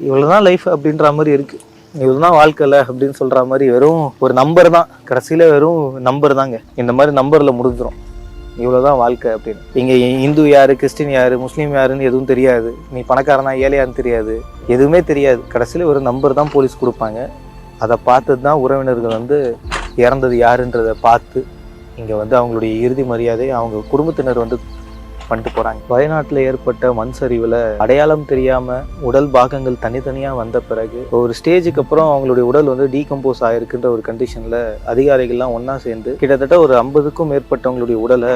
இவ்வளவுதான் லைஃப் அப்படின்ற மாதிரி இருக்கு, இவ்வளவுதான் வாழ்க்கைல அப்படின்னு சொல்ற மாதிரி வெறும் ஒரு நம்பர் தான், கடைசியில வெறும் நம்பர் தாங்க. இந்த மாதிரி நம்பர்ல முடிஞ்சிடும் இவ்வளவுதான் வாழ்க்கை அப்படின்னு. இங்க இந்து யாரு, கிறிஸ்டின் யாரு, முஸ்லீம் யாருன்னு எதுவும் தெரியாது. நீ பணக்காரனா ஏழையான்னு தெரியாது, எதுவுமே தெரியாது. கடைசியில ஒரு நம்பர் தான் போலீஸ் கொடுப்பாங்க. அதை பார்த்து தான் உறவினர்கள் இறந்தது யாருன்றதை பார்த்து இங்க அவங்களுடைய இறுதி மரியாதை அவங்க குடும்பத்தினர் பண்ணிட்டு போறாங்க. வயநாட்டில் ஏற்பட்ட மண் சரிவில் அடையாளம் தெரியாம உடல் பாகங்கள் தனித்தனியா வந்த பிறகு ஒரு ஸ்டேஜுக்கு அப்புறம் அவங்களுடைய உடல் டீகம்போஸ் ஆயிருக்குன்ற ஒரு கண்டிஷன்ல அதிகாரிகள்லாம் ஒன்னா சேர்ந்து கிட்டத்தட்ட ஒரு 50க்கும் மேற்பட்டவங்களுடைய உடலை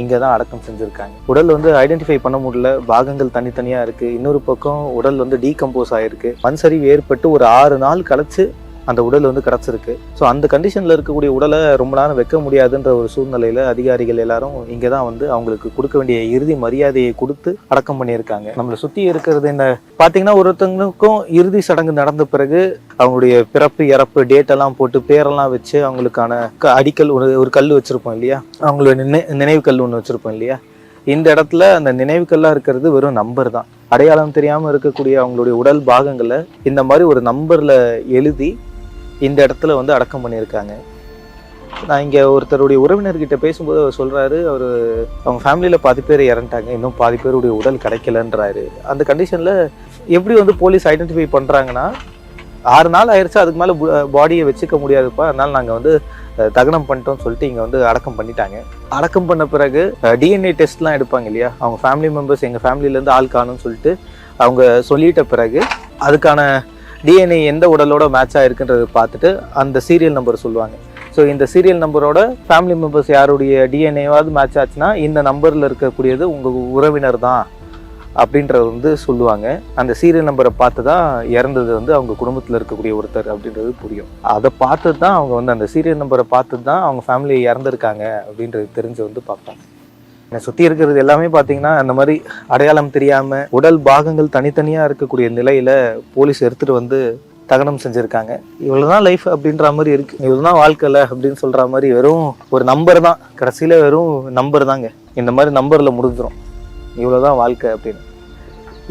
இங்க தான் அடக்கம் செஞ்சிருக்காங்க. உடல் ஐடென்டிஃபை பண்ண முடியல, பாகங்கள் தனித்தனியா இருக்கு. இன்னொரு பக்கம் உடல் டீகம்போஸ் ஆயிருக்கு. மண் சரிவு ஏற்பட்டு ஒரு 6 நாள் கழிச்சு அந்த உடல் கிடச்சிருக்கு. ஸோ அந்த கண்டிஷனில் இருக்கக்கூடிய உடலை ரொம்ப நேரம் வைக்க முடியாதுன்ற ஒரு சூழ்நிலையில் அதிகாரிகள் எல்லாரும் இங்கே தான் அவங்களுக்கு கொடுக்க வேண்டிய இறுதி மரியாதையை கொடுத்து அடக்கம் பண்ணியிருக்காங்க. நம்மளை சுற்றி இருக்கிறது என்ன பார்த்தீங்கன்னா, ஒருத்தங்களுக்கும் இறுதி சடங்கு நடந்த பிறகு அவங்களுடைய பிறப்பு இறப்பு டேட்டெல்லாம் போட்டு பேரெல்லாம் வச்சு அவங்களுக்கான அடிக்கல் ஒரு கல் வச்சுருப்போம் இல்லையா, அவங்களோட நினைவு கல் ஒன்று வச்சுருப்போம் இல்லையா. இந்த இடத்துல அந்த நினைவுக்கெல்லாம் இருக்கிறது வெறும் நம்பர் தான். அடையாளம் தெரியாமல் இருக்கக்கூடிய அவங்களுடைய உடல் பாகங்களை இந்த மாதிரி ஒரு நம்பரில் எழுதி இந்த இடத்துல அடக்கம் பண்ணியிருக்காங்க. நான் இங்கே ஒருத்தருடைய உறவினர்கிட்ட பேசும்போது அவர் சொல்கிறாரு, அவங்க ஃபேமிலியில் பாதி பேர் இறந்துட்டாங்க, இன்னும் பாதி பேருடைய உடல் கிடைக்கலன்றாரு. அந்த கண்டிஷனில் எப்படி போலீஸ் ஐடென்டிஃபை பண்ணுறாங்கன்னா, 6 நாள் ஆயிடுச்சு, அதுக்கு மேலே பாடியை வச்சுக்க முடியாதுப்பா, அதனால நாங்கள் தகனம் பண்ணிட்டோம்னு சொல்லிட்டு இங்கே அடக்கம் பண்ணிட்டாங்க. அடக்கம் பண்ண பிறகு டிஎன்ஏ டெஸ்ட்லாம் எடுப்பாங்க இல்லையா, அவங்க ஃபேமிலி மெம்பர்ஸ் எங்கள் ஃபேமிலியிலேருந்து ஆள் காணும்னு சொல்லிட்டு அவங்க சொல்லிட்ட பிறகு அதுக்கான டிஎன்ஏ எந்த உடலோட மேட்ச் ஆகிருக்குன்றது பார்த்துட்டு அந்த சீரியல் நம்பர் சொல்லுவாங்க. ஸோ இந்த சீரியல் நம்பரோட ஃபேமிலி மெம்பர்ஸ் யாருடைய டிஎன்ஏவாவது மேட்ச் ஆச்சுன்னா இந்த நம்பரில் இருக்கக்கூடியது உங்கள் உறவினர் தான் அப்படின்றது சொல்லுவாங்க. அந்த சீரியல் நம்பரை பார்த்து தான் இறந்தது அவங்க குடும்பத்தில் இருக்கக்கூடிய ஒருத்தர் அப்படின்றது புரியும். அதை பார்த்து தான் அவங்க அந்த சீரியல் நம்பரை பார்த்து தான் அவங்க ஃபேமிலி இறந்துருக்காங்க அப்படின்றது தெரிஞ்சு பார்ப்பாங்க. என்னை சுற்றி இருக்கிறது எல்லாமே பார்த்தீங்கன்னா அந்த மாதிரி அடையாளம் தெரியாமல் உடல் பாகங்கள் தனித்தனியாக இருக்கக்கூடிய நிலையில் போலீஸ் எடுத்துகிட்டு தகனம் செஞ்சுருக்காங்க. இவ்வளோதான் லைஃப் அப்படின்ற மாதிரி இருக்குது, இவ்வளோதான் வாழ்க்கைல அப்படின்னு சொல்கிற மாதிரி வெறும் ஒரு நம்பர் தான், கடைசியில் வெறும் நம்பர் தாங்க. இந்த மாதிரி நம்பரில் முடிஞ்சிடும் இவ்வளோதான் வாழ்க்கை அப்படின்னு.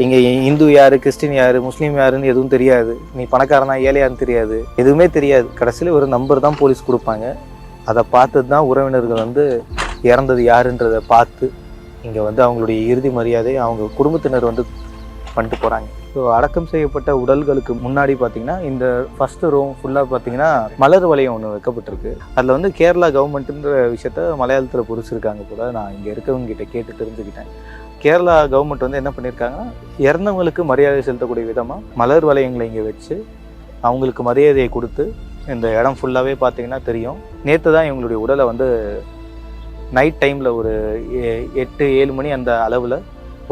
இங்கே இந்து யாரு, கிறிஸ்டின் யாரு, முஸ்லீம் யாருன்னு எதுவும் தெரியாது. நீ பணக்காரனா ஏழையான்னு தெரியாது, எதுவுமே தெரியாது. கடைசியில் ஒரு நம்பர் தான் போலீஸ் கொடுப்பாங்க. அதை பார்த்து தான் உறவினர்கள் இறந்தது யாருன்றதை பார்த்து இங்கே அவங்களுடைய இறுதி மரியாதை அவங்க குடும்பத்தினர் பண்ணிட்டு போகிறாங்க. ஸோ அடக்கம் செய்யப்பட்ட உடல்களுக்கு முன்னாடி பார்த்தீங்கன்னா இந்த ஃபஸ்ட்டு ரூம் ஃபுல்லாக பார்த்தீங்கன்னா மலர் வளையம் ஒன்று வைக்கப்பட்டிருக்கு. அதில் கேரளா கவர்மெண்ட்டுன்ற விஷயத்த மலையாளத்தில் பொறிச்சிருக்காங்க போல. நான் இங்கே இருக்கவங்ககிட்ட கேட்டு தெரிஞ்சுக்கிட்டேன். கேரளா கவர்மெண்ட் என்ன பண்ணியிருக்காங்கன்னா, இறந்தவங்களுக்கு மரியாதை செலுத்தக்கூடிய விதமாக மலர் வளையங்களை இங்கே வச்சு அவங்களுக்கு மரியாதையை கொடுத்து இந்த இடம் ஃபுல்லாகவே பார்த்தீங்கன்னா தெரியும். நேற்று தான் இவங்களுடைய உடலை நைட் டைமில் ஒரு 8-7 மணி அந்த அளவில்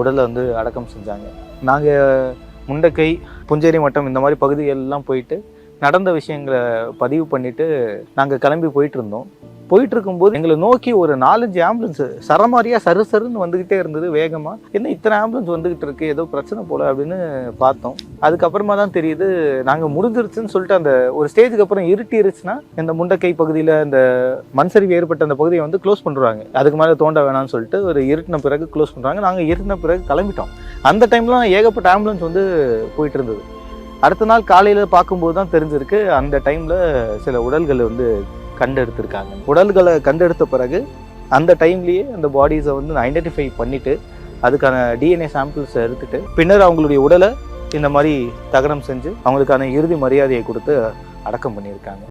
உடலை அடக்கம் செஞ்சாங்க. நாங்கள் முண்டக்கை, புஞ்சேரி மட்டம் இந்த மாதிரி பகுதிகளெலாம் போயிட்டு நடந்த விஷயங்களை பதிவு பண்ணிவிட்டு நாங்கள் கிளம்பி போயிட்டுருந்தோம். போயிட்டுருக்கும்போது எங்களை நோக்கி ஒரு 4-5 ஆம்புலன்ஸு சரமாரியாக சருன்னு வந்துக்கிட்டே இருந்தது வேகமாக. என்ன இத்தனை ஆம்புலன்ஸ் வந்துக்கிட்டு இருக்கு, ஏதோ பிரச்சனை போல் அப்படின்னு பார்த்தோம். அதுக்கப்புறமா தான் தெரியுது நாங்கள் முடிஞ்சிருச்சுன்னு சொல்லிட்டு அந்த ஒரு ஸ்டேஜுக்கு அப்புறம் இருட்டிருச்சுன்னா இந்த முண்டக்கை பகுதியில் இந்த மண் சரிவு ஏற்பட்ட அந்த பகுதியை க்ளோஸ் பண்ணுறாங்க. அதுக்கு மேலே தோண்ட வேணாம்னு சொல்லிட்டு ஒரு இருட்டின பிறகு க்ளோஸ் பண்ணுறாங்க. நாங்கள் இருட்டின பிறகு கிளம்பிட்டோம். அந்த டைம்லாம் ஏகப்பட்ட ஆம்புலன்ஸ் போயிட்டு இருந்தது. அடுத்த நாள் காலையில் பார்க்கும்போது தான் தெரிஞ்சிருக்கு அந்த டைமில் சில உடல்கள் கண்டெடுத்திருக்காங்க. உடல்களை கண்டெடுத்த பிறகு அந்த டைம்லேயே அந்த பாடிஸை ஐடென்டிஃபை பண்ணிவிட்டு அதுக்கான டிஎன்ஏ சாம்பிள்ஸை எடுத்துட்டு பின்னர் அவங்களுடைய உடலை இந்த மாதிரி தகனம் செஞ்சு அவங்களுக்கான இறுதி மரியாதையை கொடுத்து அடக்கம் பண்ணியிருக்காங்க.